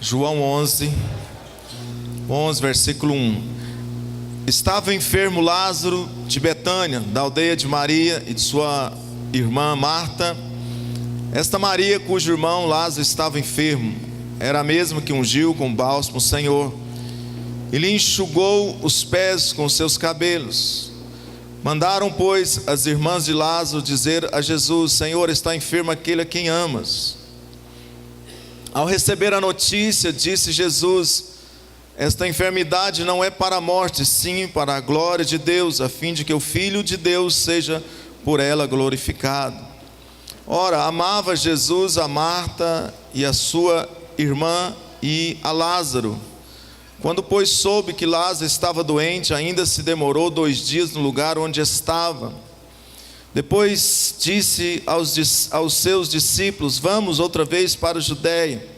João 11, versículo 1. Estava enfermo Lázaro de Betânia, da aldeia de Maria e de sua irmã Marta. Esta Maria, cujo irmão Lázaro estava enfermo, era a mesma que ungiu com bálsamo o Senhor e lhe enxugou os pés com seus cabelos. Mandaram, pois, as irmãs de Lázaro dizer a Jesus: Senhor, está enfermo aquele a quem amas. Ao receber a notícia, disse Jesus: esta enfermidade não é para a morte, sim para a glória de Deus, a fim de que o Filho de Deus seja por ela glorificado. Ora, amava Jesus a Marta e a sua irmã e a Lázaro. Quando, pois, soube que Lázaro estava doente, ainda se demorou 2 dias no lugar onde estava. Depois disse aos seus discípulos: vamos outra vez para a Judeia.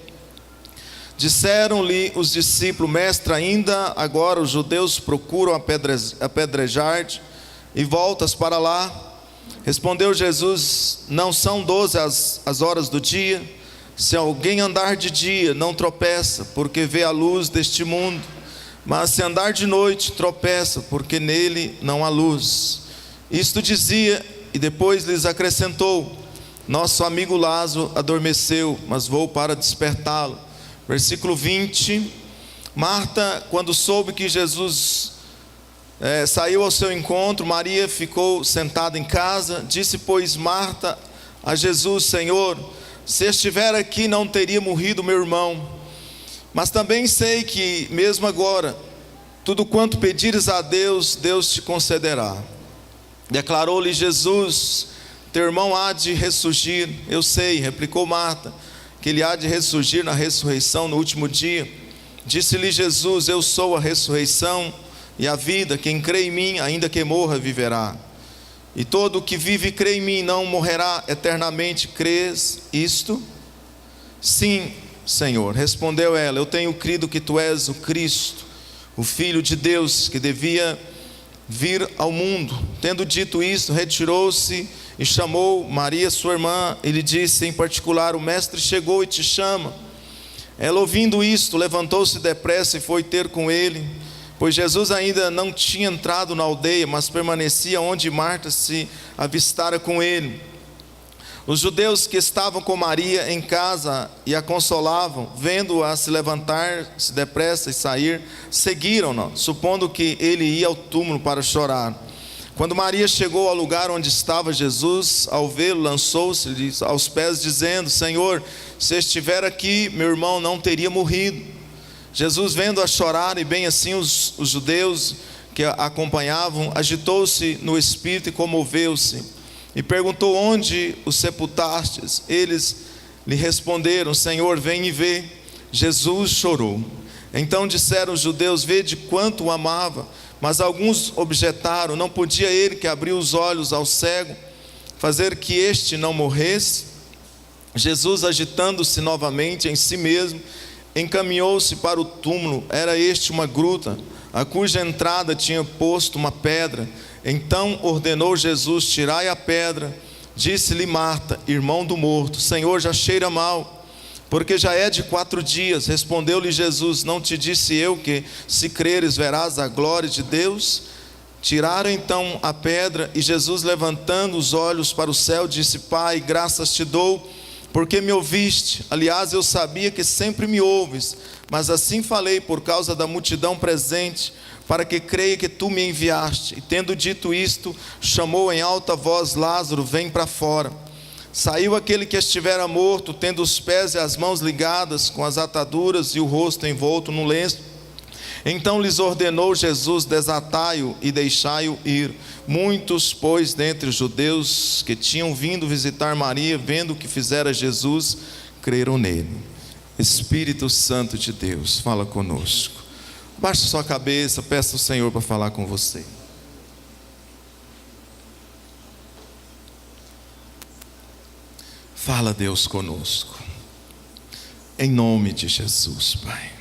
Disseram-lhe os discípulos: mestre, ainda agora os judeus procuram apedrejar-te e voltas para lá? Respondeu Jesus: não são 12 as horas do dia? Se alguém andar de dia, não tropeça, porque vê a luz deste mundo. Mas se andar de noite, tropeça, porque nele não há luz. Isto dizia, e depois lhes acrescentou: nosso amigo Lázaro adormeceu, mas vou para despertá-lo. Versículo 20. Marta, quando soube que Jesus saiu ao seu encontro, Maria ficou sentada em casa. Disse, pois, Marta a Jesus: Senhor, se estiver aqui, não teria morrido meu irmão. Mas também sei que, mesmo agora, tudo quanto pedires a Deus, Deus te concederá. Declarou-lhe Jesus: teu irmão há de ressurgir. Eu sei, replicou Marta, que ele há de ressurgir na ressurreição no último dia. Disse-lhe Jesus: eu sou a ressurreição e a vida. Quem crê em mim, ainda que morra, viverá. E todo o que vive e crê em mim não morrerá eternamente. Crês isto? Sim, Senhor, respondeu ela. Eu tenho crido que tu és o Cristo, o Filho de Deus, que devia vir ao mundo. Tendo dito isto, retirou-se e chamou Maria, sua irmã, e lhe disse em particular: o mestre chegou e te chama. Ela, ouvindo isto, levantou-se depressa e foi ter com ele, pois Jesus ainda não tinha entrado na aldeia, mas permanecia onde Marta se avistara com ele. Os judeus que estavam com Maria em casa e a consolavam, vendo-a se levantar-se depressa e sair, seguiram-na, supondo que ele ia ao túmulo para chorar. Quando Maria chegou ao lugar onde estava Jesus, ao vê-lo, lançou-se aos pés, dizendo: Senhor, se estiver aqui, meu irmão não teria morrido. Jesus, vendo-a chorar, e bem assim os judeus que a acompanhavam, agitou-se no espírito e comoveu-se, e perguntou: onde o sepultastes? Eles lhe responderam: Senhor, vem e vê. Jesus chorou. Então disseram os judeus: vede quanto o amava. Mas alguns objetaram: não podia ele, que abriu os olhos ao cego, fazer que este não morresse? Jesus, agitando-se novamente em si mesmo, encaminhou-se para o túmulo. Era este uma gruta, a cuja entrada tinha posto uma pedra. Então ordenou Jesus: tirai a pedra. Disse-lhe Marta, irmão do morto: Senhor, já cheira mal, porque já é de 4 dias. Respondeu-lhe Jesus: não te disse eu que, se creres, verás a glória de Deus? Tiraram então a pedra, e Jesus, levantando os olhos para o céu, disse: Pai, graças te dou, porque me ouviste. Aliás, eu sabia que sempre me ouves, mas assim falei por causa da multidão presente, para que creia que tu me enviaste. E tendo dito isto, chamou em alta voz: Lázaro, vem para fora. Saiu aquele que estivera morto, tendo os pés e as mãos ligadas com as ataduras e o rosto envolto no lenço. Então lhes ordenou Jesus: desatai-o e deixai-o ir. Muitos, pois, dentre os judeus que tinham vindo visitar Maria, vendo o que fizera Jesus, creram nele. Espírito Santo de Deus, fala conosco. Baixe sua cabeça, peça ao Senhor para falar com você. Fala, Deus, conosco, em nome de Jesus, Pai,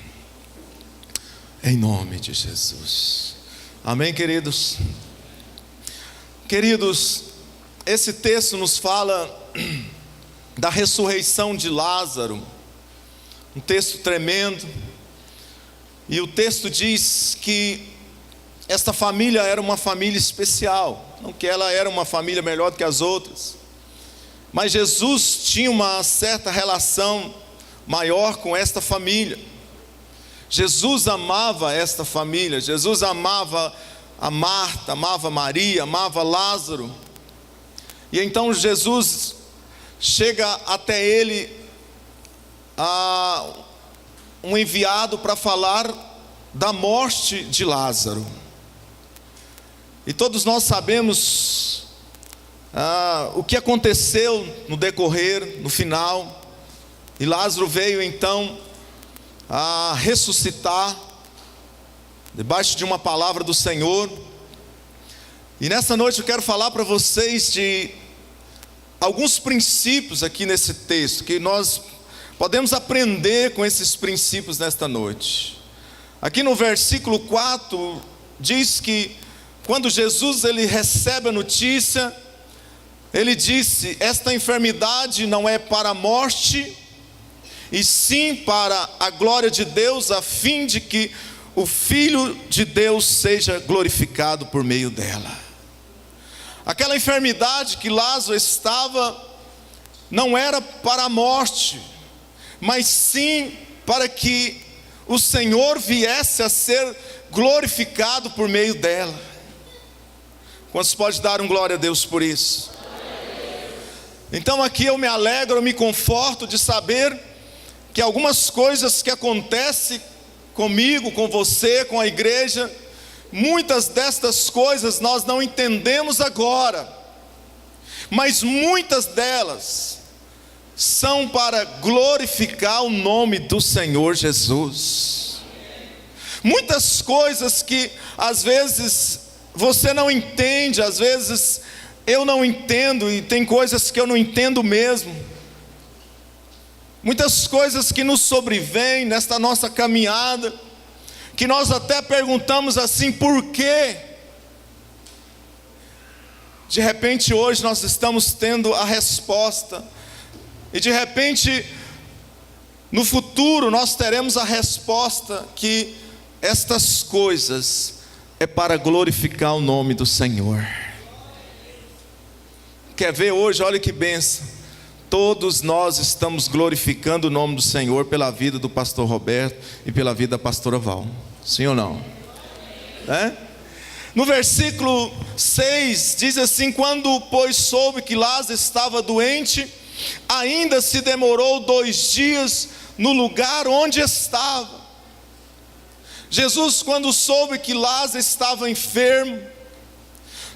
em nome de Jesus, amém, queridos? Queridos, esse texto nos fala da ressurreição de Lázaro, um texto tremendo, e o texto diz que esta família era uma família especial, não que ela era uma família melhor do que as outras, mas Jesus tinha uma certa relação maior com esta família. Jesus amava esta família, Jesus amava a Marta, amava Maria, amava Lázaro. E então Jesus chega até ele, um enviado para falar da morte de Lázaro. E todos nós sabemos o que aconteceu no decorrer, no final. E Lázaro veio então a ressuscitar debaixo de uma palavra do Senhor. E nessa noite eu quero falar para vocês de alguns princípios aqui nesse texto, que nós podemos aprender com esses princípios nesta noite. Aqui no versículo 4 diz que quando Jesus ele recebe a notícia, ele disse: esta enfermidade não é para a morte, e sim para a glória de Deus, a fim de que o Filho de Deus seja glorificado por meio dela. Aquela enfermidade que Lázaro estava, não era para a morte, mas sim para que o Senhor viesse a ser glorificado por meio dela. Quantos pode dar um glória a Deus por isso? Então aqui eu me alegro, eu me conforto de saber que algumas coisas que acontecem comigo, com você, com a igreja, muitas destas coisas nós não entendemos agora, mas muitas delas são para glorificar o nome do Senhor Jesus. Muitas coisas que às vezes você não entende, às vezes eu não entendo, e tem coisas que eu não entendo mesmo. Muitas coisas que nos sobrevêm nesta nossa caminhada, que nós até perguntamos assim, por quê? De repente hoje nós estamos tendo a resposta, e de repente no futuro nós teremos a resposta, que estas coisas é para glorificar o nome do Senhor. Quer ver hoje? Olha que bênção. Todos nós estamos glorificando o nome do Senhor pela vida do pastor Roberto e pela vida da pastora Val. Sim ou não? No versículo 6 diz assim: quando pois soube que Lázaro estava doente, ainda se demorou 2 dias no lugar onde estava. Jesus, quando soube que Lázaro estava enfermo,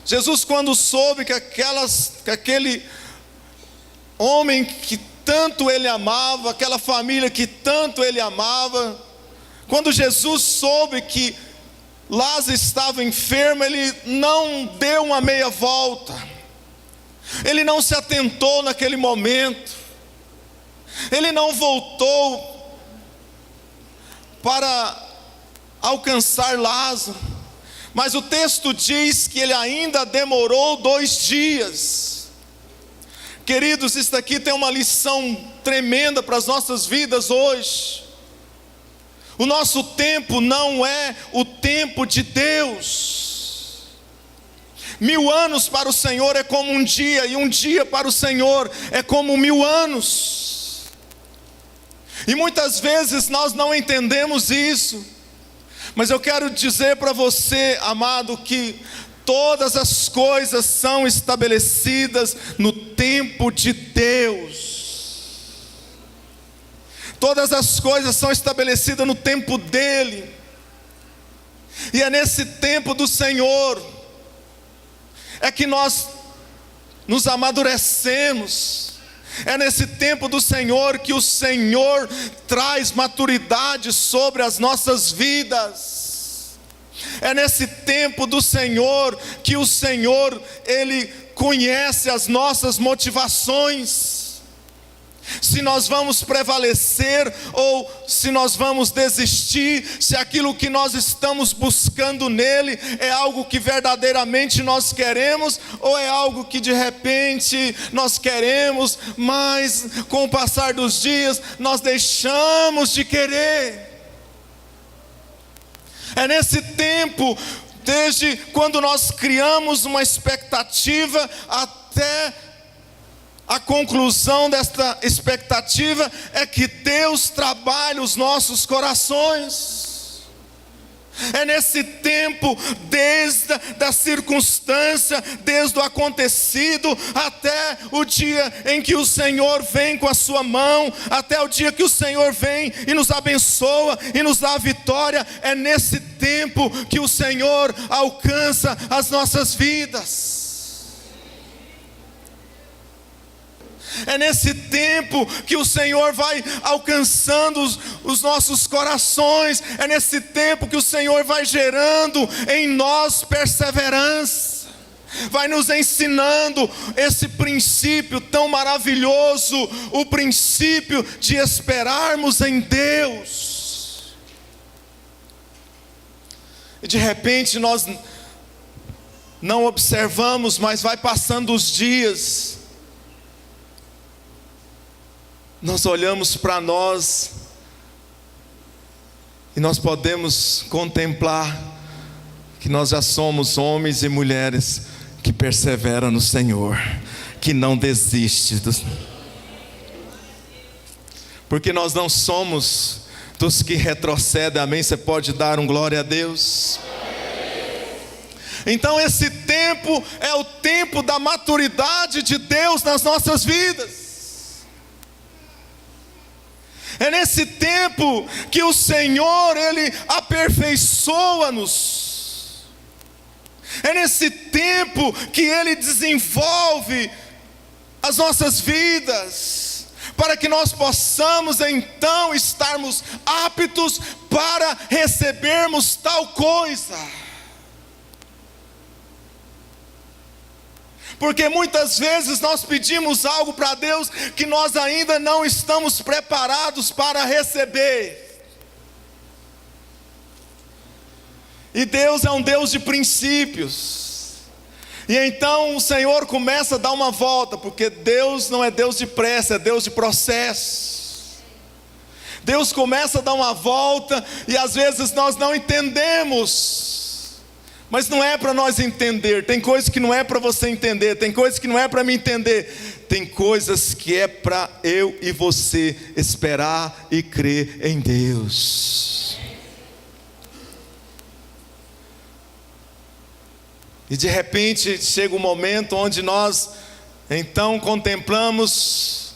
Jesus, quando soube que aquele homem que tanto ele amava, aquela família que tanto ele amava, quando Jesus soube que Lázaro estava enfermo, ele não deu uma meia volta, ele não se atentou naquele momento, ele não voltou para alcançar Lázaro, mas o texto diz que ele ainda demorou 2 dias. Queridos, isso aqui tem uma lição tremenda para as nossas vidas hoje. O nosso tempo não é o tempo de Deus. 1000 anos para o Senhor é como um dia, e um dia para o Senhor é como 1000 anos. E muitas vezes nós não entendemos isso, mas eu quero dizer para você, amado, que todas as coisas são estabelecidas no tempo de Deus. Todas as coisas são estabelecidas no tempo dEle. E é nesse tempo do Senhor é que nós nos amadurecemos. É nesse tempo do Senhor que o Senhor traz maturidade sobre as nossas vidas. É nesse tempo do Senhor que o Senhor, Ele conhece as nossas motivações. se nós vamos prevalecer ou se nós vamos desistir, se aquilo que nós estamos buscando nele é algo que verdadeiramente nós queremos, ou é algo que de repente nós queremos, mas com o passar dos dias nós deixamos de querer. É nesse tempo, desde quando nós criamos uma expectativa até a conclusão desta expectativa, é que Deus trabalha os nossos corações. É nesse tempo, desde a circunstância, desde o acontecido, até o dia em que o Senhor vem com a sua mão, até o dia que o Senhor vem e nos abençoa e nos dá a vitória. É nesse tempo que o Senhor alcança as nossas vidas. É nesse tempo que o Senhor vai alcançando os nossos corações. É nesse tempo que o Senhor vai gerando em nós perseverança, vai nos ensinando esse princípio tão maravilhoso, o princípio de esperarmos em Deus. E de repente nós não observamos, mas vai passando os dias, nós olhamos para nós e nós podemos contemplar que nós já somos homens e mulheres que perseveram no Senhor, que não desistem, porque nós não somos dos que retrocedem. Amém? Você pode dar um glória a Deus? Então esse tempo é o tempo da maturidade de Deus nas nossas vidas. É nesse tempo que o Senhor, Ele aperfeiçoa-nos. É nesse tempo que Ele desenvolve as nossas vidas, para que nós possamos então estarmos aptos para recebermos tal coisa. Porque muitas vezes nós pedimos algo para Deus que nós ainda não estamos preparados para receber. E Deus é um Deus de princípios. E então o Senhor começa a dar uma volta, porque Deus não é Deus de pressa, é Deus de processo. Deus começa a dar uma volta e às vezes nós não entendemos. Mas não é para nós entender. Tem coisas que não é para você entender, tem coisas que não é para mim entender, tem coisas que é para eu e você esperar e crer em Deus. E de repente chega um momento onde nós então contemplamos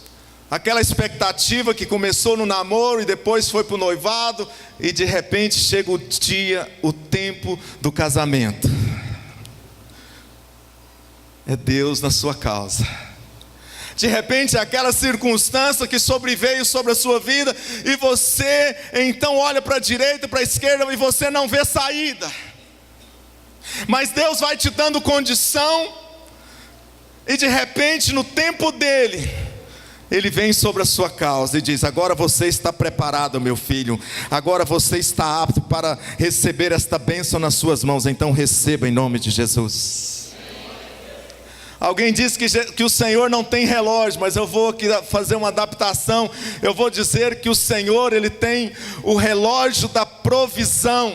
aquela expectativa que começou no namoro e depois foi para o noivado, e de repente chega o dia, o tempo do casamento. É Deus na sua causa. De repente aquela circunstância que sobreveio sobre a sua vida, e você então olha para a direita, para a esquerda, e você não vê saída. Mas Deus vai te dando condição, e de repente no tempo dele, Ele vem sobre a sua causa e diz: agora você está preparado, meu filho, agora você está apto para receber esta bênção nas suas mãos, então receba em nome de Jesus. Alguém disse que o Senhor não tem relógio, mas eu vou aqui fazer uma adaptação. Eu vou dizer que o Senhor, Ele tem o relógio da provisão.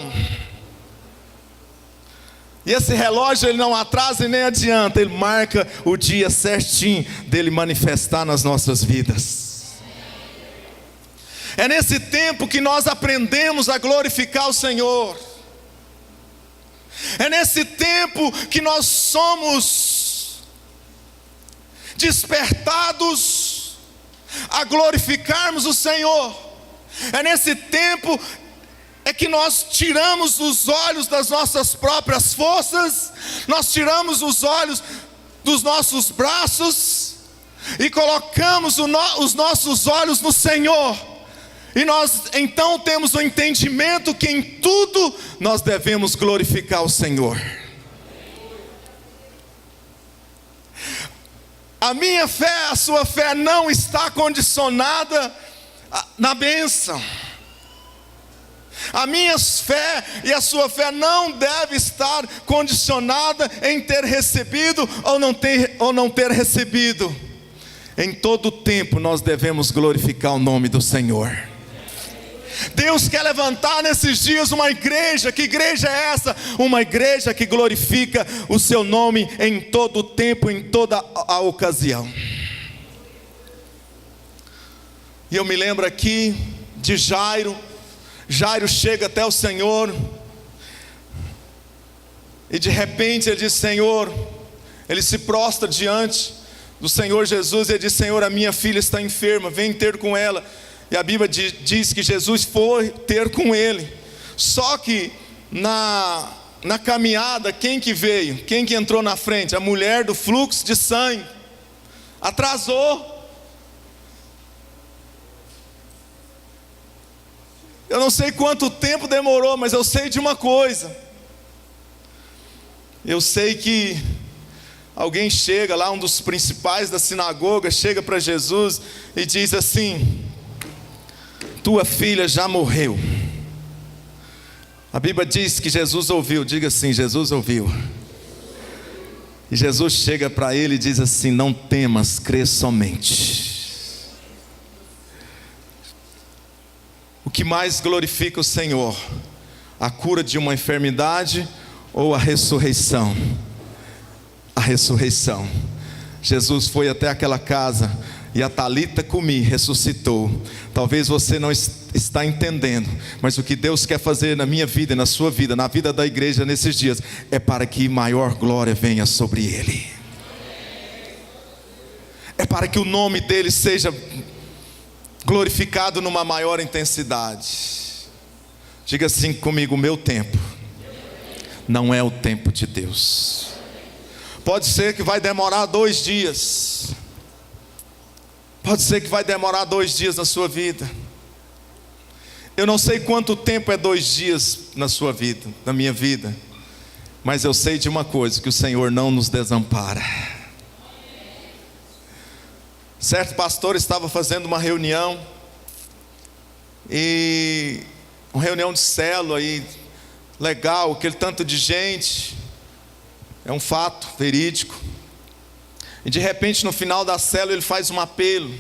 E esse relógio ele não atrasa e nem adianta, ele marca o dia certinho dele manifestar nas nossas vidas. É nesse tempo que nós aprendemos a glorificar o Senhor. É nesse tempo que nós somos despertados a glorificarmos o Senhor. É nesse tempo é que nós tiramos os olhos das nossas próprias forças, nós tiramos os olhos dos nossos braços e colocamos os nossos olhos no Senhor. E nós então temos o entendimento que em tudo nós devemos glorificar o Senhor. A minha fé, a sua fé não está condicionada na bênção. A minha fé e a sua fé não deve estar condicionada em ter recebido ou não ter recebido. Em todo tempo nós devemos glorificar o nome do Senhor. Deus quer levantar nesses dias uma igreja. Que igreja é essa? Uma igreja que glorifica o seu nome em todo tempo, em toda a ocasião. E eu me lembro aqui de Jairo. Jairo chega até o Senhor, e de repente ele diz: Senhor, ele se prostra diante do Senhor Jesus, e ele diz: Senhor, a minha filha está enferma, vem ter com ela. E a Bíblia diz que Jesus foi ter com ele. Só que na caminhada, quem que veio? Quem que entrou na frente? A mulher do fluxo de sangue. Atrasou. Eu não sei quanto tempo demorou, mas eu sei de uma coisa. Eu sei que alguém chega lá, um dos principais da sinagoga, chega para Jesus e diz assim: tua filha já morreu. A Bíblia diz que Jesus ouviu. Diga assim: Jesus ouviu. E Jesus chega para ele e diz assim: não temas, crê somente. O que mais glorifica o Senhor? A cura de uma enfermidade ou a ressurreição? A ressurreição. Jesus foi até aquela casa e a Talita cumi ressuscitou. Talvez você não está entendendo, mas o que Deus quer fazer na minha vida, na sua vida, na vida da igreja nesses dias, é para que maior glória venha sobre ele. É para que o nome dele seja glorificado numa maior intensidade. Diga assim comigo: o meu tempo não é o tempo de Deus. Pode ser que vai demorar 2 dias. Pode ser que vai demorar 2 dias na sua vida. Eu não sei quanto tempo é 2 dias na sua vida, na minha vida. Mas eu sei de uma coisa: que o Senhor não nos desampara. Certo pastor estava fazendo uma reunião, e uma reunião de célula, e legal, aquele tanto de gente, é um fato verídico. E de repente no final da célula ele faz um apelo,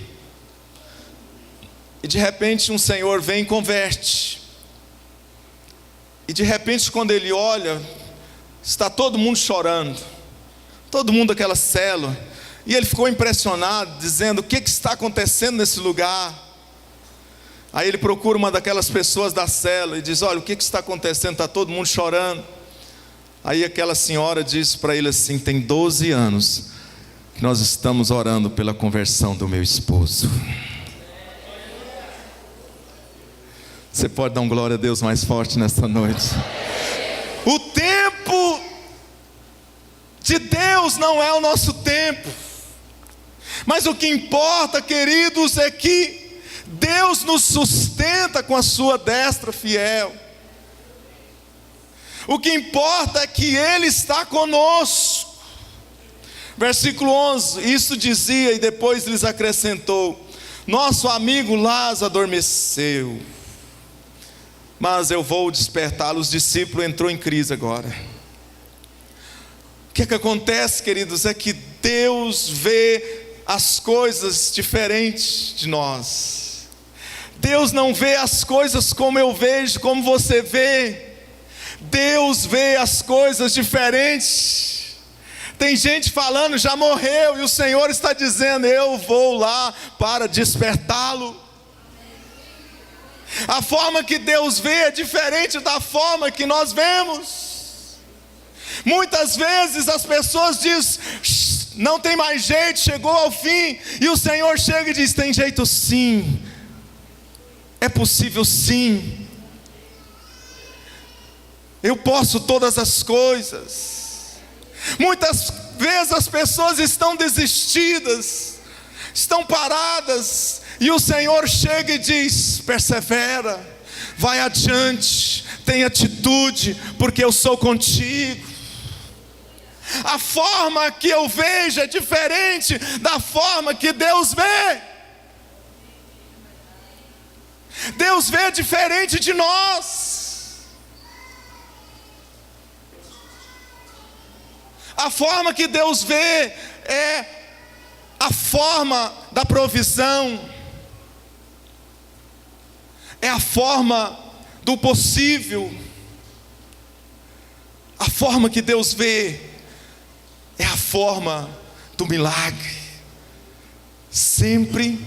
e de repente um senhor vem e converte. E de repente quando ele olha, está todo mundo chorando, todo mundo daquela célula. E ele ficou impressionado, dizendo: o que está acontecendo nesse lugar? Aí ele procura uma daquelas pessoas da célula e diz: olha, o que está acontecendo? Está todo mundo chorando. Aí aquela senhora disse para ele assim: tem 12 anos que nós estamos orando pela conversão do meu esposo. Você pode dar um glória a Deus mais forte nesta noite? O tempo de Deus não é o nosso tempo. Mas o que importa, queridos, é que Deus nos sustenta com a sua destra fiel. O que importa é que Ele está conosco. Versículo 11, isso dizia, e depois lhes acrescentou: nosso amigo Lázaro adormeceu, mas eu vou despertá-lo. Os discípulos entrou em crise agora. O que acontece, queridos, é que Deus vê as coisas diferentes de nós. Deus não vê as coisas como eu vejo, como você vê. Deus vê as coisas diferentes. Tem gente falando já morreu, e o Senhor está dizendo: eu vou lá para despertá-lo. A forma que Deus vê é diferente da forma que nós vemos. Muitas vezes as pessoas dizem: não tem mais jeito, chegou ao fim. E o Senhor chega e diz: tem jeito sim, é possível sim. Eu posso todas as coisas. Muitas vezes as pessoas estão desistidas, estão paradas, e o Senhor chega e diz: persevera, vai adiante, tem atitude, porque eu sou contigo. A forma que eu vejo é diferente da forma que Deus vê. Deus vê diferente de nós. A forma que Deus vê é a forma da provisão, é a forma do possível. A forma que Deus vê é a forma do milagre. Sempre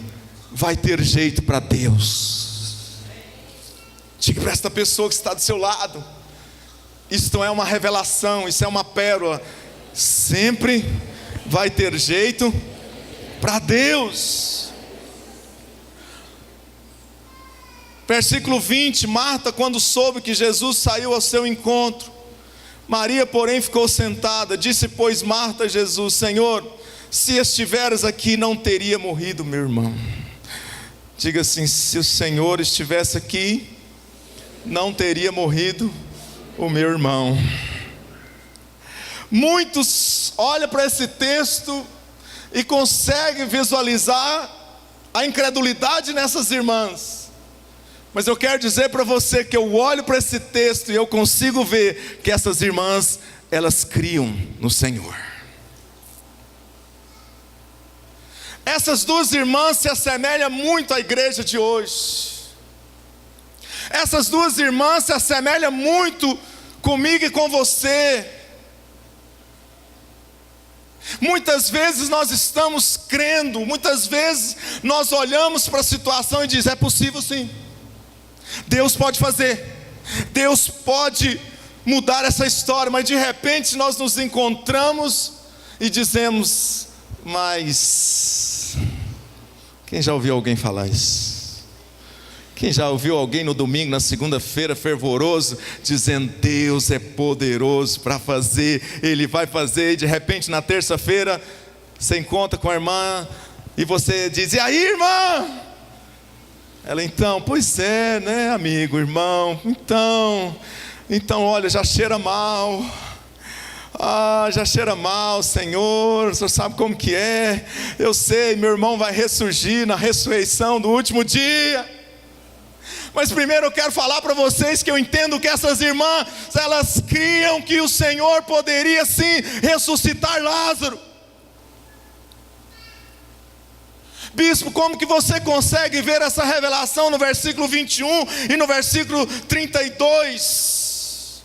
vai ter jeito para Deus. Diga para esta pessoa que está do seu lado: isso não é uma revelação, isso é uma pérola. Sempre vai ter jeito para Deus. Versículo 20: Marta, quando soube que Jesus saiu ao seu encontro, Maria, porém, ficou sentada. Disse, pois, Marta a Jesus: Senhor, se estiveres aqui, não teria morrido meu irmão. Diga assim: se o Senhor estivesse aqui, não teria morrido o meu irmão. Muitos olham para esse texto e conseguem visualizar a incredulidade nessas irmãs. Mas eu quero dizer para você que eu olho para esse texto e eu consigo ver que essas irmãs, elas criam no Senhor. Essas duas irmãs se assemelham muito à igreja de hoje. Essas duas irmãs se assemelham muito comigo e com você. Muitas vezes nós estamos crendo, muitas vezes nós olhamos para a situação e diz: é possível sim, Deus pode fazer, Deus pode mudar essa história. Mas de repente nós nos encontramos e dizemos: mas quem já ouviu alguém falar isso? Quem já ouviu alguém no domingo, na segunda-feira, fervoroso, dizendo: Deus é poderoso para fazer, Ele vai fazer. E de repente na terça-feira você encontra com a irmã e você diz: e aí, irmã? Ela: então, pois é, né, amigo, irmão, então olha, já cheira mal. Já cheira mal, Senhor, o Senhor sabe como que é. Eu sei, meu irmão vai ressurgir na ressurreição do último dia. Mas primeiro eu quero falar para vocês que eu entendo que essas irmãs, elas criam que o Senhor poderia sim ressuscitar Lázaro. Bispo, como que você consegue ver essa revelação no versículo 21 e no versículo 32?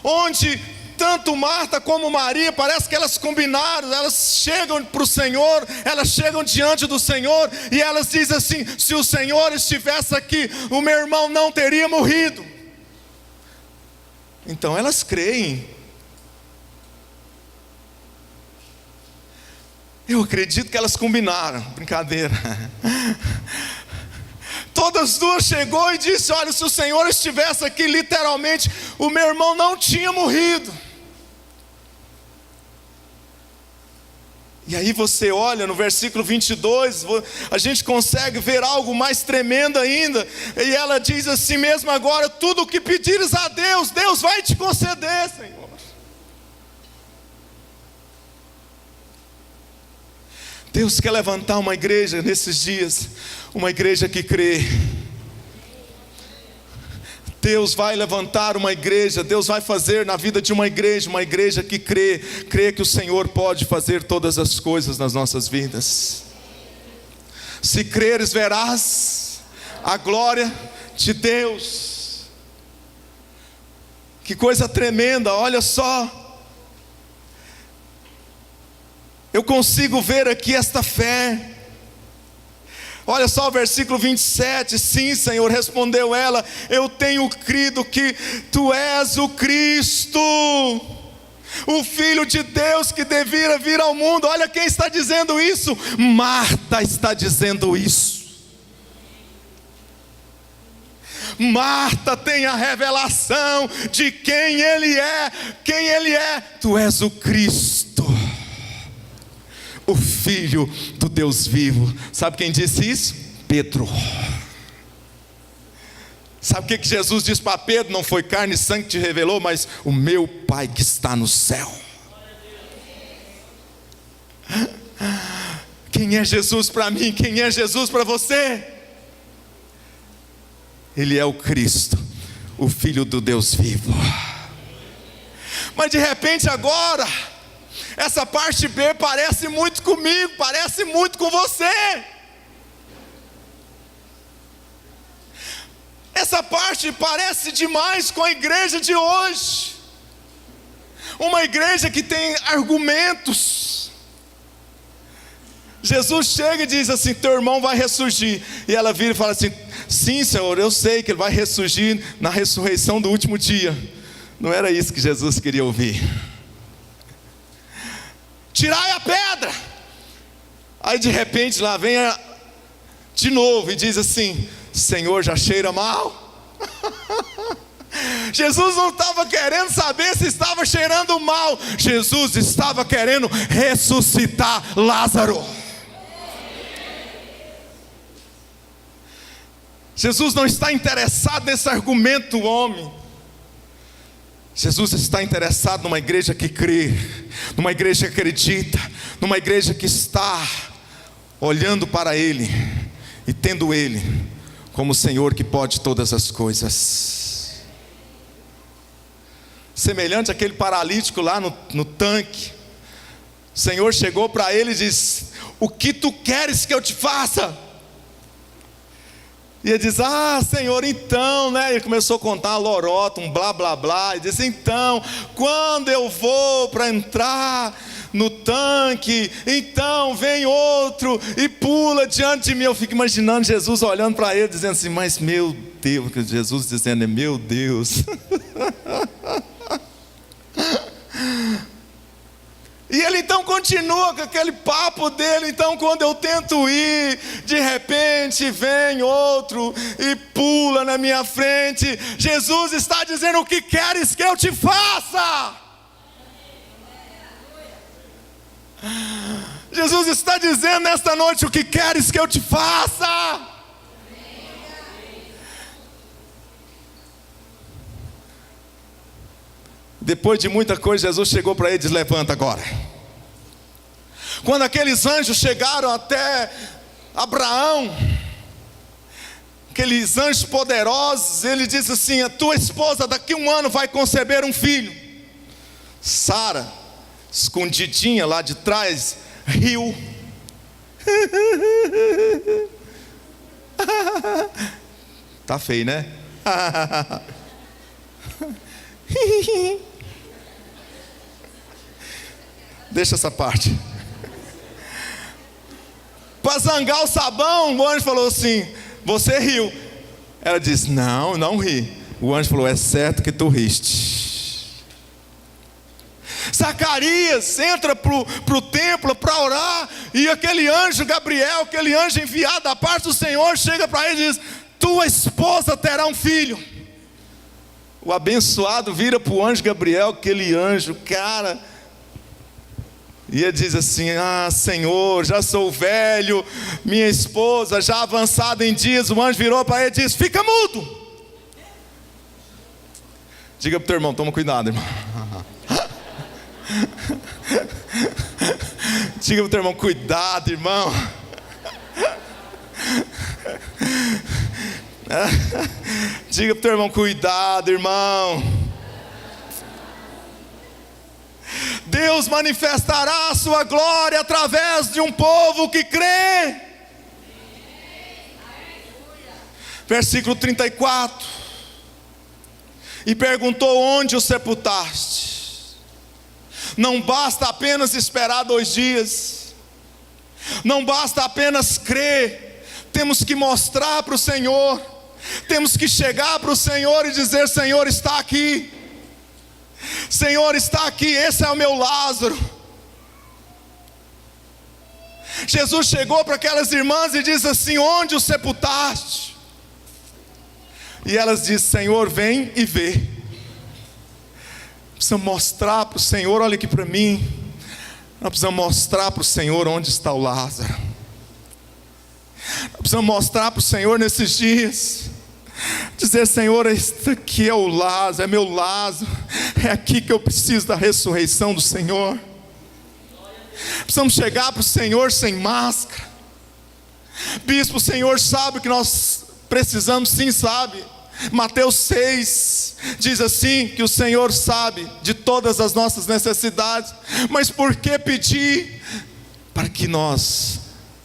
Onde tanto Marta como Maria, parece que elas combinaram, elas chegam para o Senhor, elas chegam diante do Senhor, e elas dizem assim: se o Senhor estivesse aqui, o meu irmão não teria morrido. Então elas creem. Eu acredito que elas combinaram, brincadeira. Todas duas chegou e disse: olha, se o Senhor estivesse aqui, literalmente, o meu irmão não tinha morrido. E aí você olha no versículo 22, a gente consegue ver algo mais tremendo ainda. E ela diz assim mesmo: agora tudo o que pedires a Deus, Deus vai te conceder, Senhor. Deus quer levantar uma igreja nesses dias, uma igreja que crê. Deus vai levantar uma igreja, Deus vai fazer na vida de uma igreja que crê que o Senhor pode fazer todas as coisas nas nossas vidas. Se creres, verás a glória de Deus. Que coisa tremenda, olha só. Eu consigo ver aqui esta fé. Olha só o versículo 27, sim, Senhor, respondeu ela: eu tenho crido que Tu és o Cristo, o Filho de Deus que devia vir ao mundo. Olha quem está dizendo isso, Marta está dizendo isso. Marta tem a revelação de quem Ele é, Tu és o Cristo, o Filho do Deus vivo. Sabe quem disse isso? Pedro. Sabe o que Jesus disse para Pedro? Não foi carne e sangue que te revelou, mas o meu Pai que está no céu. Quem é Jesus para mim? Quem é Jesus para você? Ele é o Cristo, o Filho do Deus vivo. Mas de repente agora, essa parte B parece muito comigo, parece muito com você. Essa parte parece demais com a igreja de hoje. Uma igreja que tem argumentos. Jesus chega e diz assim: teu irmão vai ressurgir. E ela vira e fala assim: sim, Senhor, eu sei que ele vai ressurgir na ressurreição do último dia. Não era isso que Jesus queria ouvir. Tirai a pedra. Aí de repente lá vem de novo e diz assim: Senhor, já cheira mal. Jesus não estava querendo saber se estava cheirando mal. Jesus estava querendo ressuscitar Lázaro. Jesus não está interessado nesse argumento, homem. Jesus está interessado numa igreja que crê, numa igreja que acredita, numa igreja que está olhando para Ele e tendo Ele como o Senhor que pode todas as coisas. Semelhante àquele paralítico lá no tanque. O Senhor chegou para ele e disse: o que tu queres que eu te faça? E ele diz: ah, Senhor, então, né? Ele começou a contar uma lorota, um blá blá blá. E disse: então, quando eu vou para entrar no tanque, então vem outro e pula diante de mim. Eu fico imaginando Jesus olhando para ele, dizendo assim: mas meu Deus, Jesus dizendo: meu Deus. E ele então continua com aquele papo dele. Então quando eu tento ir, de repente vem outro e pula na minha frente. Jesus está dizendo: o que queres que eu te faça? Jesus está dizendo nesta noite: o que queres que eu te faça? Depois de muita coisa, Jesus chegou para ele e disse: levanta agora. Quando aqueles anjos chegaram até Abraão, aqueles anjos poderosos, ele disse assim: a tua esposa daqui a 1 ano vai conceber um filho. Sara, escondidinha lá de trás, riu. Tá feio, né? Deixa essa parte. Para zangar o sabão, o anjo falou assim: você riu. Ela disse: não, não ri. O anjo falou: é certo que tu riste. Zacarias entra para o templo para orar, e aquele anjo Gabriel, aquele anjo enviado da parte do Senhor, chega para ele e diz: tua esposa terá um filho. O abençoado vira para o anjo Gabriel, aquele anjo, cara, e ele diz assim: ah, Senhor, já sou velho, minha esposa já avançada em dias. O anjo virou para ele e disse: fica mudo. Diga para o teu irmão: toma cuidado, irmão. Diga para o teu irmão: cuidado, irmão. Diga para o teu irmão: cuidado, irmão. Deus manifestará a sua glória através de um povo que crê. Versículo 34. E perguntou: onde o sepultaste? Não basta apenas esperar 2 dias, não basta apenas crer, temos que mostrar para o Senhor, temos que chegar para o Senhor e dizer: Senhor, está aqui, Senhor, está aqui, esse é o meu Lázaro. Jesus chegou para aquelas irmãs e disse assim: onde o sepultaste? E elas dizem: Senhor, vem e vê. Precisamos mostrar para o Senhor: olha aqui para mim. Nós precisamos mostrar para o Senhor onde está o Lázaro. Nós precisamos mostrar para o Senhor nesses dias, dizer: Senhor, este aqui é o Lázaro, é meu Lázaro, é aqui que eu preciso da ressurreição do Senhor. Precisamos chegar para o Senhor sem máscara. Bispo, o Senhor sabe que nós precisamos, sim, sabe. Mateus 6 diz assim, que o Senhor sabe de todas as nossas necessidades. Mas por que pedir? Para que nós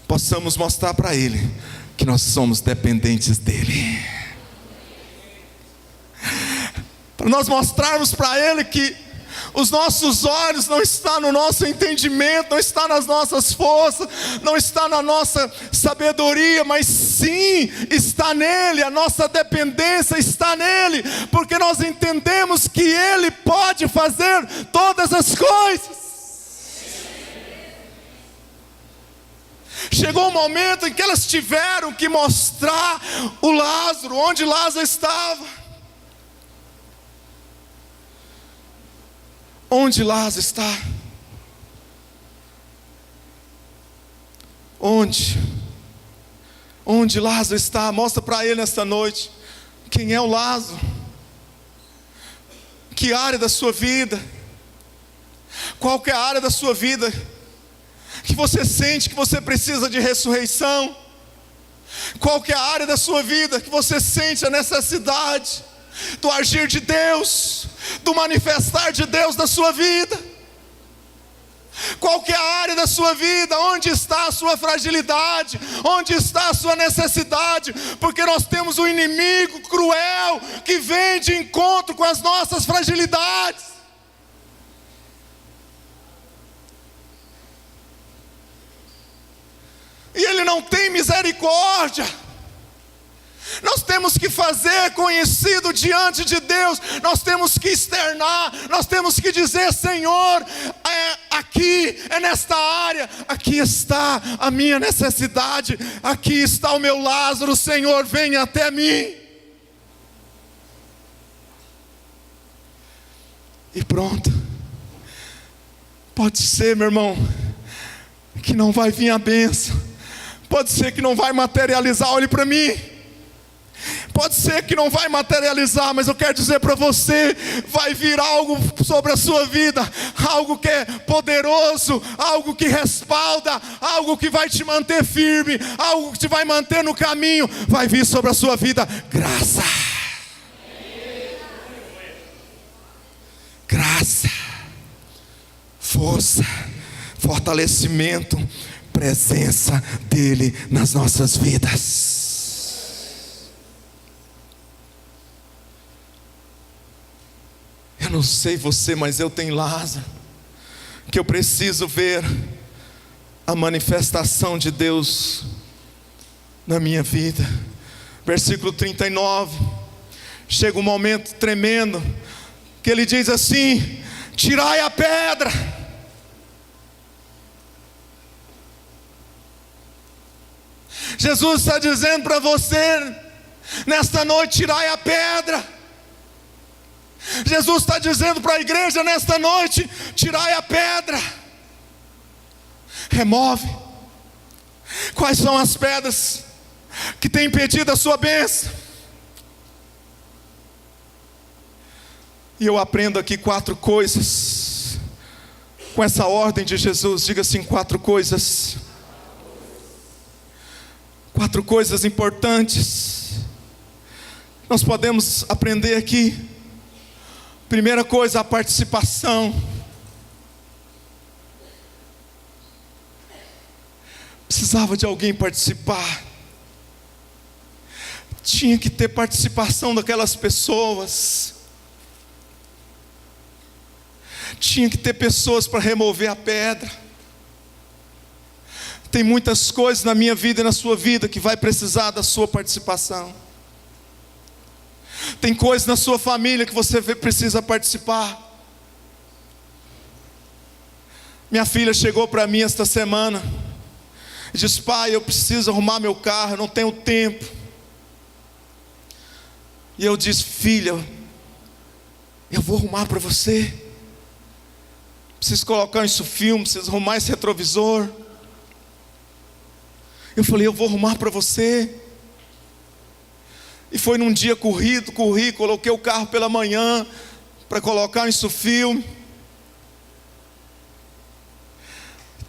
possamos mostrar para Ele que nós somos dependentes dEle. Para nós mostrarmos para Ele que os nossos olhos não estão no nosso entendimento, não está nas nossas forças, não está na nossa sabedoria, mas sim está nele. A nossa dependência está nele, porque nós entendemos que Ele pode fazer todas as coisas. Chegou um momento em que elas tiveram que mostrar o Lázaro, onde Lázaro estava. Onde Lázaro está? Onde Lázaro está? Mostra para ele nesta noite. Quem é o Lázaro? Que área da sua vida? Qual que é a área da sua vida que você sente que você precisa de ressurreição? Qual que é a área da sua vida que você sente a necessidade do agir de Deus, do manifestar de Deus na sua vida? Qual que é a área da sua vida? Onde está a sua fragilidade? Onde está a sua necessidade? Porque nós temos um inimigo cruel que vem de encontro com as nossas fragilidades. E ele não tem misericórdia. Nós temos que fazer conhecido diante de Deus. Nós temos que externar. Nós temos que dizer: Senhor, aqui é nesta área, aqui está a minha necessidade, aqui está o meu Lázaro. Senhor, venha até mim. E pronto. Pode ser, meu irmão, que não vai vir a bênção. Pode ser que não vai materializar. Olhe para mim. Pode ser que não vai materializar, mas eu quero dizer para você: vai vir algo sobre a sua vida, algo que é poderoso, algo que respalda, algo que vai te manter firme, algo que te vai manter no caminho. Vai vir sobre a sua vida graça. Graça, força, fortalecimento, presença dele nas nossas vidas. Eu não sei você, mas eu tenho Lázaro, que eu preciso ver a manifestação de Deus na minha vida. Versículo 39, chega um momento tremendo, que ele diz assim: tirai a pedra. Jesus está dizendo para você nesta noite: tirai a pedra. Jesus está dizendo para a igreja nesta noite: tirai a pedra. Remove. Quais são as pedras que têm impedido a sua bênção? E eu aprendo aqui 4 coisas com essa ordem de Jesus. Diga assim: 4 coisas. 4 coisas importantes nós podemos aprender aqui. Primeira coisa, a participação. Precisava de alguém participar. Tinha que ter participação daquelas pessoas. Tinha que ter pessoas para remover a pedra. Tem muitas coisas na minha vida e na sua vida que vai precisar da sua participação. Tem coisas na sua família que você precisa participar. Minha filha chegou para mim esta semana e disse: pai, eu preciso arrumar meu carro, eu não tenho tempo. E eu disse: filha, eu vou arrumar para você. Preciso colocar isso filme, preciso arrumar esse retrovisor. Eu falei: eu vou arrumar para você. E foi num dia corri, coloquei o carro pela manhã para colocar isso filme.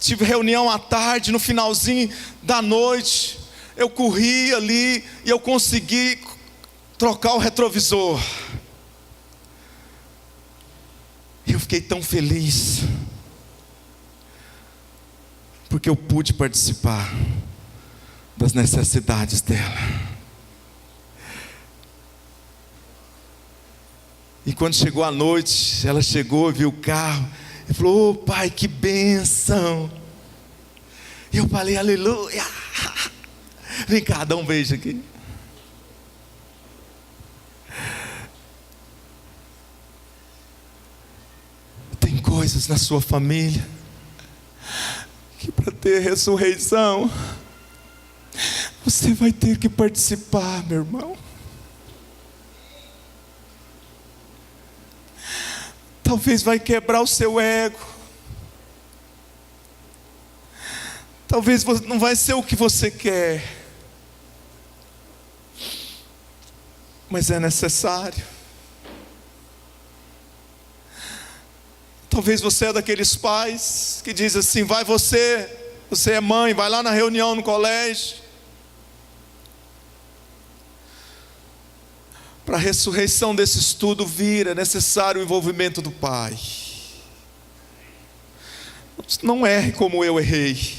tive reunião à tarde, no finalzinho da noite, eu corri ali e eu consegui trocar o retrovisor. Eu fiquei tão feliz, porque eu pude participar das necessidades dela. E quando chegou a noite, ela chegou, viu o carro e falou: "Ô pai, que bênção!" E eu falei: "Aleluia!" Vem cá, dá um beijo aqui. Tem coisas na sua família que para ter ressurreição você vai ter que participar, meu irmão. Talvez vai quebrar o seu ego. Talvez não vai ser o que você quer. Mas é necessário. Talvez você é daqueles pais que diz assim: vai você é mãe, vai lá na reunião no colégio. Para a ressurreição desse estudo vir, é necessário o envolvimento do pai. Não erre como eu errei.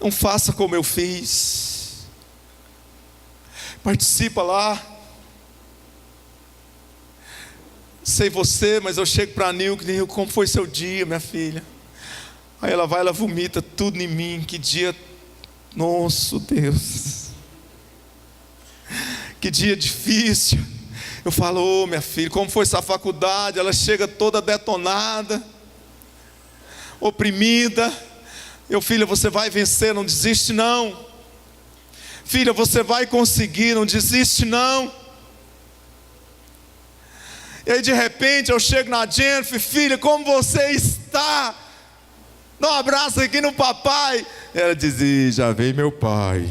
Não faça como eu fiz. Participa lá. Sei você, mas eu chego para a Nilke: como foi seu dia, minha filha? Aí ela vai, ela vomita tudo em mim. Que dia, nosso Deus, que dia difícil. Eu falo: minha filha, como foi essa faculdade? Ela chega toda detonada, oprimida. Filha, você vai vencer, não desiste não. Filha, você vai conseguir, não desiste não. E aí de repente eu chego na Jennifer: filha, como você está? Dá um abraço aqui no papai. Ela diz: já veio meu pai.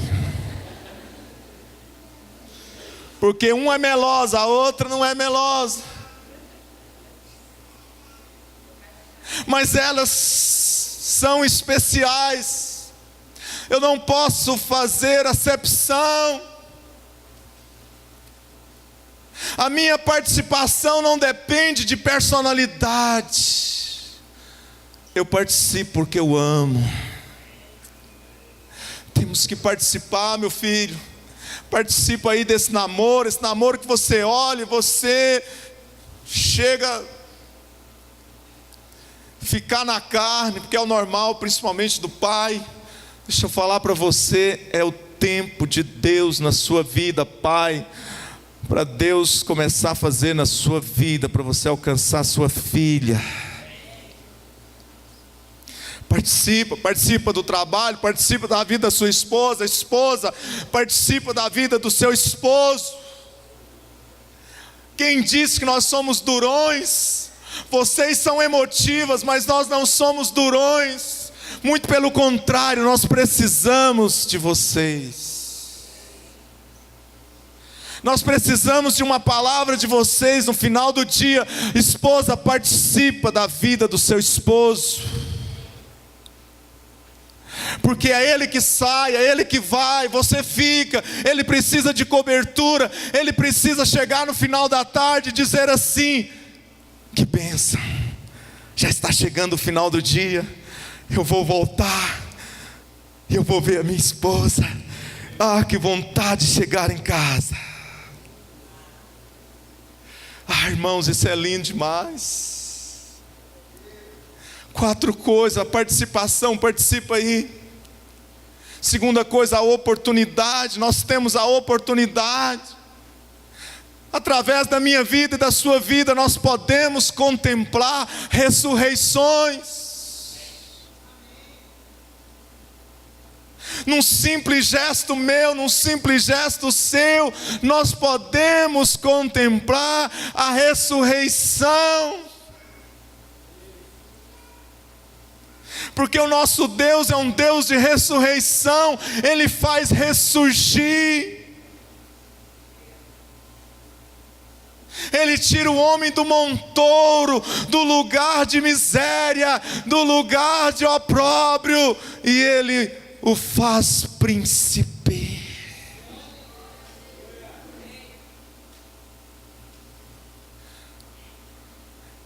Porque uma é melosa, a outra não é melosa. Mas elas são especiais. Eu não posso fazer acepção. A minha participação não depende de personalidade. Eu participo porque eu amo. Temos que participar, meu filho. Participa aí desse namoro. Esse namoro que você olha e você chega a ficar na carne, porque é o normal, principalmente do pai. Deixa eu falar para você, é o tempo de Deus na sua vida, pai, para Deus começar a fazer na sua vida, para você alcançar a sua filha. Participa do trabalho, participa da vida da sua esposa, participa da vida do seu esposo. Quem disse que nós somos durões? Vocês são emotivas, mas nós não somos durões. Muito pelo contrário, nós precisamos de vocês. Nós precisamos de uma palavra de vocês no final do dia. Esposa, participa da vida do seu esposo. Porque é ele que sai, é ele que vai, você fica. Ele precisa de cobertura. Ele precisa chegar no final da tarde e dizer assim: que bênção, já está chegando o final do dia. Eu vou voltar, eu vou ver a minha esposa. Ah, que vontade de chegar em casa. Ah, irmãos, isso é lindo demais. 4 coisas, a participação, participa aí. Segunda coisa, a oportunidade. Nós temos a oportunidade. Através da minha vida e da sua vida, nós podemos contemplar ressurreições. Num simples gesto meu, num simples gesto seu, nós podemos contemplar a ressurreição. Porque o nosso Deus é um Deus de ressurreição. Ele faz ressurgir. Ele tira o homem do montouro, do lugar de miséria, do lugar de opróbrio, e Ele o faz príncipe.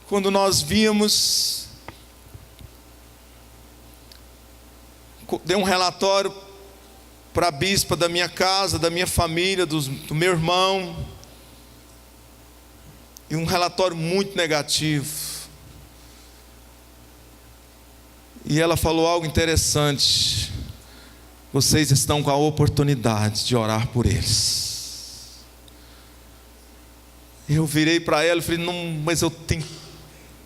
Quando nós vimos, dei um relatório para a bispa da minha casa, da minha família, do meu irmão, e um relatório muito negativo. E ela falou algo interessante: vocês estão com a oportunidade de orar por eles. Eu virei para ela e falei: não, mas eu tenho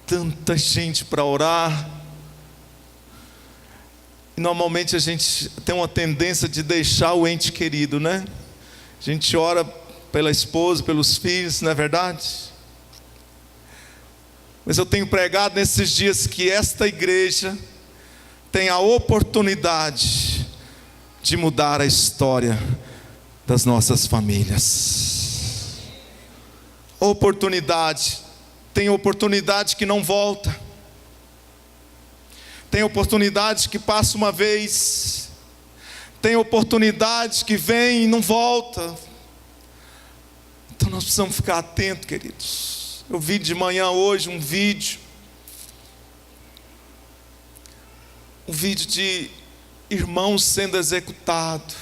tanta gente para orar. E normalmente a gente tem uma tendência de deixar o ente querido, né? A gente ora pela esposa, pelos filhos, não é verdade? Mas eu tenho pregado nesses dias que esta igreja tem a oportunidade de mudar a história das nossas famílias. Oportunidade. Tem oportunidade que não volta. Tem oportunidade que passa uma vez. Tem oportunidade que vem e não volta. Então nós precisamos ficar atentos, queridos. Eu vi de manhã hoje um vídeo de irmãos sendo executados.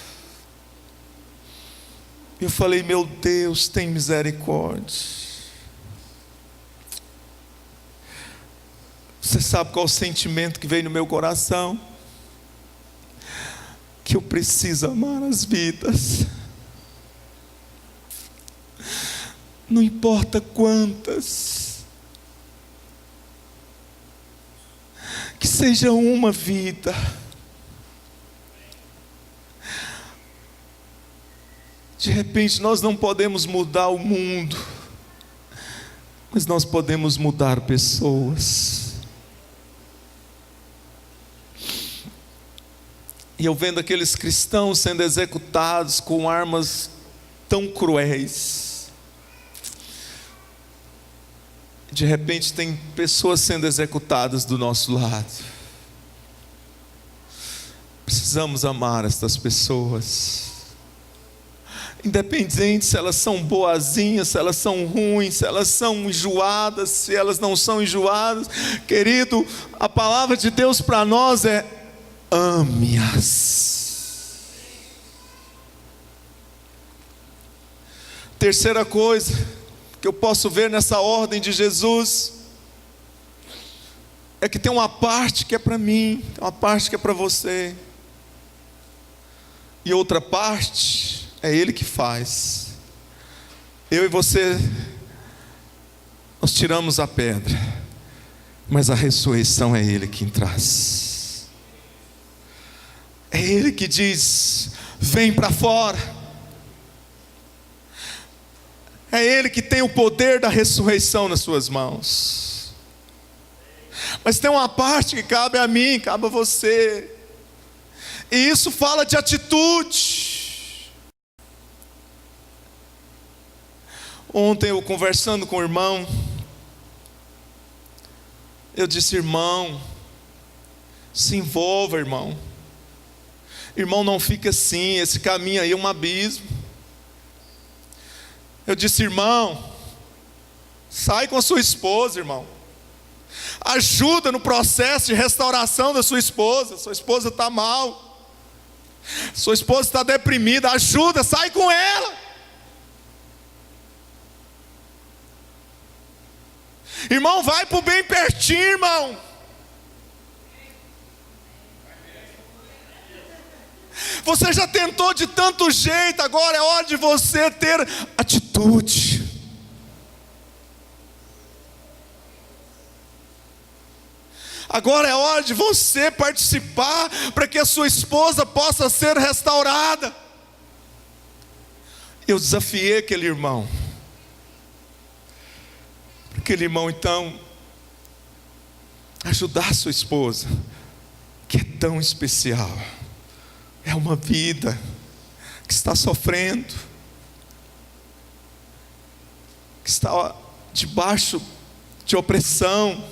Eu falei: meu Deus, tem misericórdia. Você sabe qual o sentimento que veio no meu coração? Que eu preciso amar as vidas. Não importa quantas, que seja uma vida. De repente nós não podemos mudar o mundo, mas nós podemos mudar pessoas. E eu vendo aqueles cristãos sendo executados com armas tão cruéis. De repente tem pessoas sendo executadas do nosso lado. Precisamos amar estas pessoas. Independente se elas são boazinhas, se elas são ruins, se elas são enjoadas, se elas não são enjoadas. Querido, a palavra de Deus para nós é: ame-as. Terceira coisa que eu posso ver nessa ordem de Jesus é que tem uma parte que é para mim, tem uma parte que é para você, e outra parte é Ele que faz. Eu e você, nós tiramos a pedra, mas a ressurreição é Ele quem traz. É Ele que diz: vem para fora. É Ele que tem o poder da ressurreição nas suas mãos. Mas tem uma parte que cabe a mim, cabe a você. E isso fala de atitude. Ontem eu conversando com o irmão, eu disse: irmão, se envolva, irmão. Irmão, não fica assim, esse caminho aí é um abismo. Eu disse: irmão, sai com a sua esposa, irmão. Ajuda no processo de restauração da sua esposa. Sua esposa está mal, sua esposa está deprimida. Ajuda, sai com ela. Irmão, vai para o bem pertinho, irmão. Você já tentou de tanto jeito, agora é hora de você ter atitude. Agora é hora de você participar para que a sua esposa possa ser restaurada. Eu desafiei aquele irmão. Aquele irmão então ajudar a sua esposa, que é tão especial. É uma vida que está sofrendo, que está debaixo de opressão.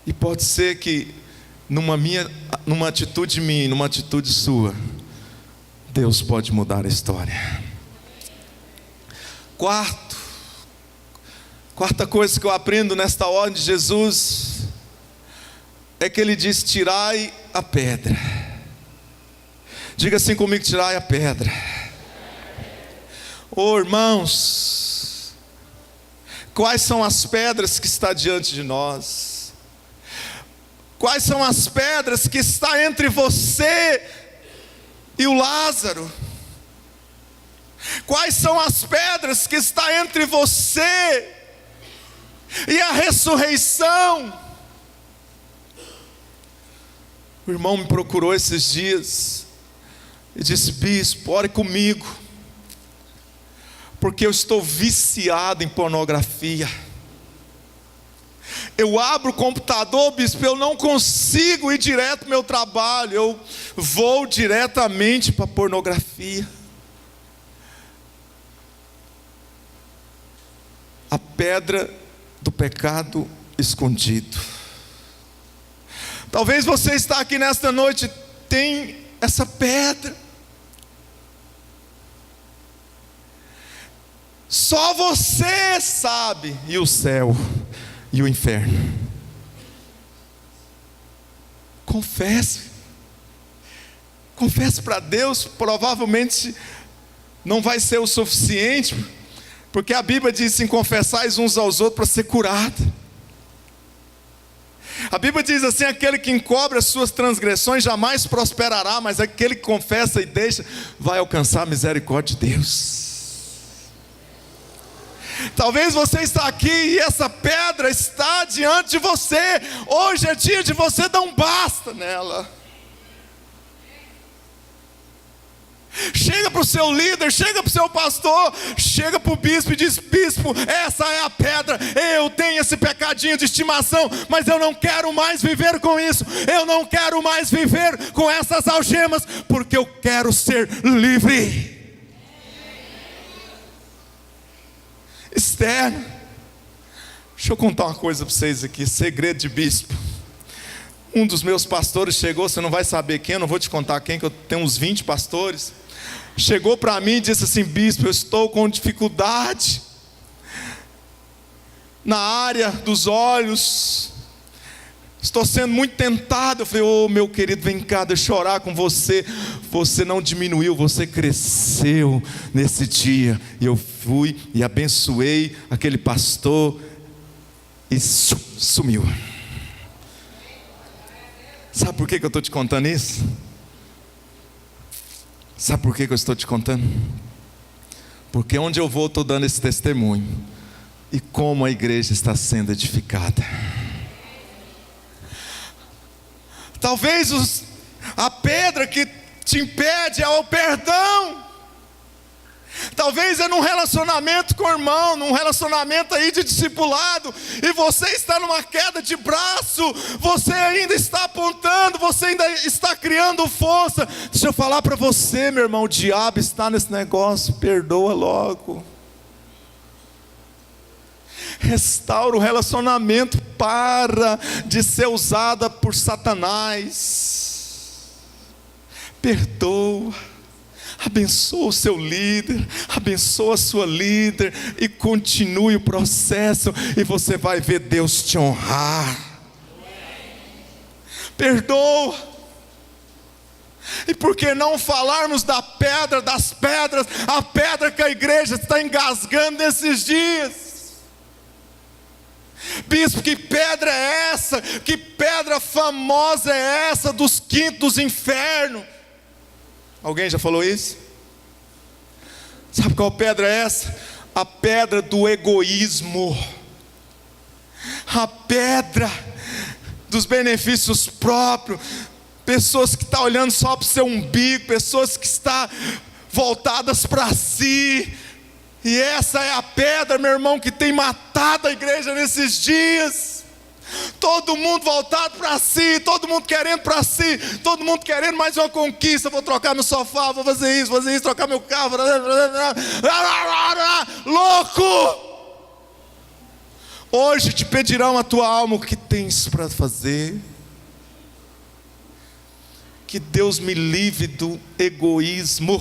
E pode ser que numa atitude minha, numa atitude sua, Deus pode mudar a história. Quarta coisa que eu aprendo nesta ordem de Jesus é que Ele diz: tirai a pedra. Diga assim comigo: tirai a pedra. Oh, irmãos, quais são as pedras que está diante de nós? Quais são as pedras que está entre você e o Lázaro? Quais são as pedras que está entre você e a ressurreição? O irmão me procurou esses dias e disse: bispo, ore comigo, porque eu estou viciado em pornografia. Eu abro o computador, bispo, eu não consigo ir direto para o meu trabalho, eu vou diretamente para a pornografia. A pedra do pecado escondido. Talvez você está aqui nesta noite, tem essa pedra. Só você sabe, e o céu e o inferno. Confesse para Deus. Provavelmente não vai ser o suficiente, porque a Bíblia diz assim: confessais uns aos outros para ser curado. A Bíblia diz assim: aquele que encobre as suas transgressões jamais prosperará, mas aquele que confessa e deixa vai alcançar a misericórdia de Deus. Talvez você está aqui e essa pedra está diante de você. Hoje é dia de você dar um basta nela. Chega para o seu líder, chega para o seu pastor, chega para o bispo e diz: bispo, essa é a pedra, eu tenho esse pecadinho de estimação, mas eu não quero mais viver com isso, eu não quero mais viver com essas algemas, porque eu quero ser livre. Externo. Deixa eu contar uma coisa para vocês aqui, segredo de bispo. Um dos meus pastores chegou, você não vai saber quem, eu não vou te contar quem, que eu tenho uns 20 pastores. Chegou para mim e disse assim: bispo, eu estou com dificuldade na área dos olhos, estou sendo muito tentado. Eu falei: ô meu querido, vem cá, deixa eu orar com você. Você não diminuiu, você cresceu nesse dia. E eu fui e abençoei aquele pastor e sumiu. Sabe por que eu estou te contando isso? Sabe por que eu estou te contando? Porque onde eu vou, estou dando esse testemunho. E como a igreja está sendo edificada. Talvez a pedra que te impede é o perdão. Talvez é num relacionamento com o irmão, num relacionamento aí de discipulado, e você está numa queda de braço, você ainda está apontando, você ainda está criando força. Deixa eu falar para você, meu irmão, o diabo está nesse negócio, perdoa logo. Restaura o relacionamento, para de ser usada por Satanás. Perdoa, abençoa o seu líder, abençoa a sua líder, e continue o processo, e você vai ver Deus te honrar. Perdoa. E por que não falarmos da pedra das pedras, a pedra que a igreja está engasgando nesses dias? Bispo, que pedra é essa? Que pedra famosa é essa dos quintos infernos? Alguém já falou isso? Sabe qual pedra é essa? A pedra do egoísmo. A pedra dos benefícios próprios. Pessoas que estão olhando só para o seu umbigo, pessoas que estão voltadas para si. E essa é a pedra, meu irmão, que tem matado a igreja nesses dias. Todo mundo voltado para si, todo mundo querendo para si, todo mundo querendo mais uma conquista. Vou trocar meu sofá, vou fazer isso, trocar meu carro. louco. Hoje te pedirão a tua alma: o que tens para fazer? Que Deus me livre do egoísmo.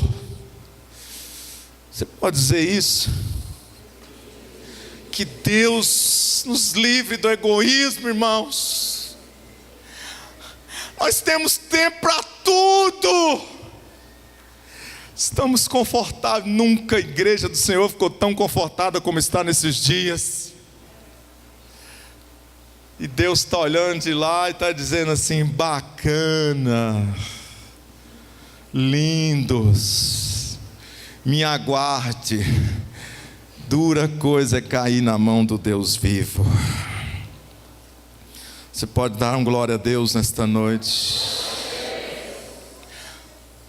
Você pode dizer isso? Que Deus nos livre do egoísmo, irmãos. Nós temos tempo para tudo. Estamos confortáveis. Nunca a igreja do Senhor ficou tão confortada como está nesses dias. E Deus está olhando de lá e está dizendo assim: bacana, lindos, me aguarde. Dura coisa é cair na mão do Deus vivo. Você pode dar um glória a Deus nesta noite?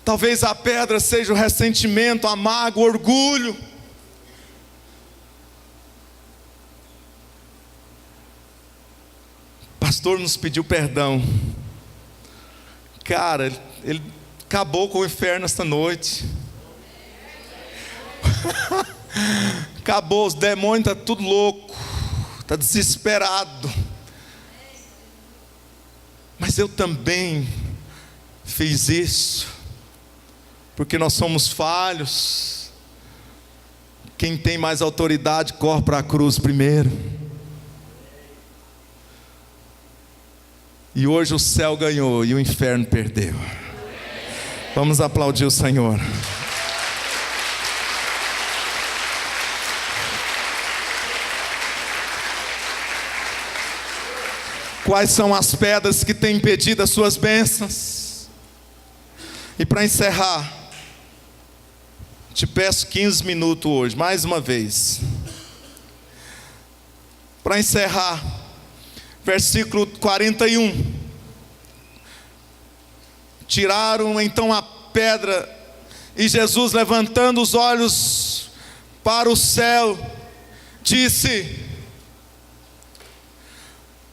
Talvez a pedra seja o ressentimento, a mágoa, o orgulho. O pastor nos pediu perdão. Cara, ele acabou com o inferno esta noite. Acabou, os demônios estão tudo louco, está desesperado. Mas eu também fiz isso, porque nós somos falhos. Quem tem mais autoridade corre para a cruz primeiro. E hoje o céu ganhou e o inferno perdeu. Vamos aplaudir o Senhor. Quais são as pedras que têm impedido as suas bênçãos? E para encerrar, te peço 15 minutos hoje, mais uma vez. Para encerrar, versículo 41. Tiraram então a pedra, e Jesus, levantando os olhos para o céu, disse: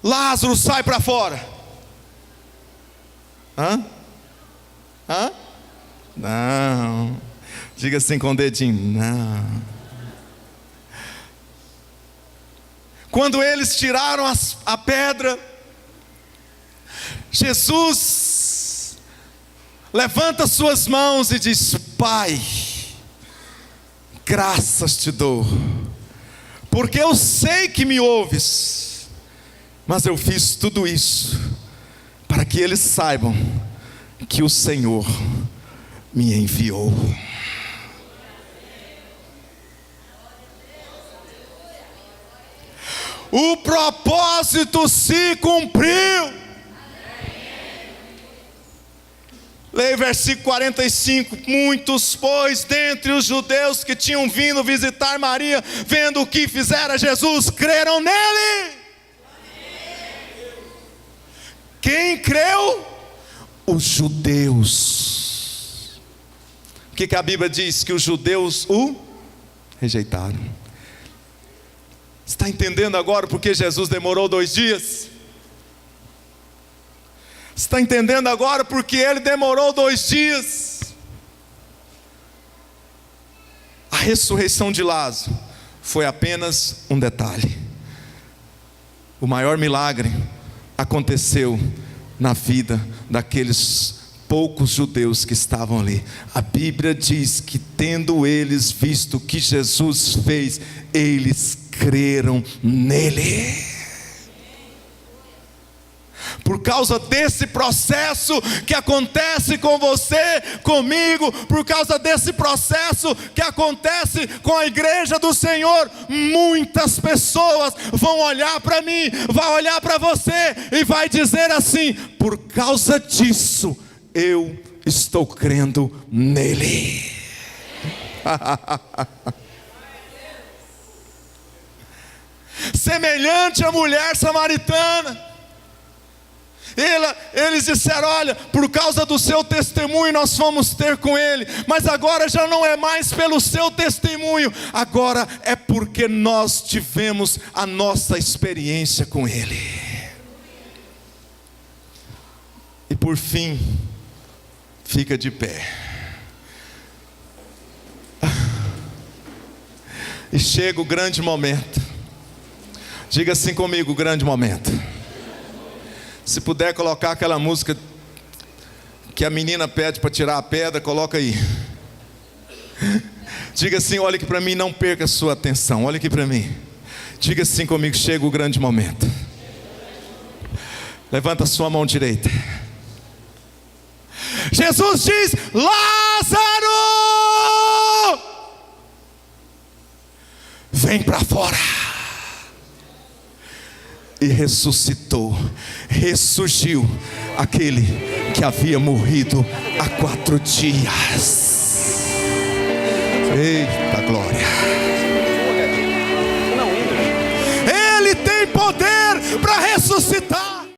Lázaro, sai para fora. Hã? Não. Diga assim com o dedinho: não. Quando eles tiraram a pedra, Jesus levanta suas mãos e diz: Pai, graças te dou, porque eu sei que me ouves. Mas eu fiz tudo isso para que eles saibam que o Senhor me enviou. O propósito se cumpriu. Leia o versículo 45. Muitos, pois, dentre os judeus que tinham vindo visitar Maria, vendo o que fizera Jesus, creram nele. Quem creu? Os judeus. O que a Bíblia diz? Que os judeus o rejeitaram. Está entendendo agora porque Jesus demorou 2 dias? Está entendendo agora porque ele demorou 2 dias? A ressurreição de Lázaro foi apenas um detalhe. O maior milagre aconteceu na vida daqueles poucos judeus que estavam ali. A Bíblia diz que, tendo eles visto o que Jesus fez, eles creram nele. Por causa desse processo que acontece com você, comigo, por causa desse processo que acontece com a igreja do Senhor, muitas pessoas vão olhar para mim, vai olhar para você e vai dizer assim: por causa disso, eu estou crendo nele. Semelhante à mulher samaritana, eles disseram: olha, por causa do seu testemunho nós fomos ter com ele, mas agora já não é mais pelo seu testemunho, agora é porque nós tivemos a nossa experiência com ele. E por fim, fica de pé. E chega o grande momento. Diga assim comigo, o grande momento. Se puder colocar aquela música que a menina pede para tirar a pedra, coloca aí. Diga assim, olha aqui para mim, não perca a sua atenção. Olha aqui para mim. Diga assim comigo, chega o grande momento. Levanta a sua mão direita. Jesus diz: Lázaro, vem para fora. E ressuscitou, ressurgiu aquele que havia morrido há 4 dias. Eita glória!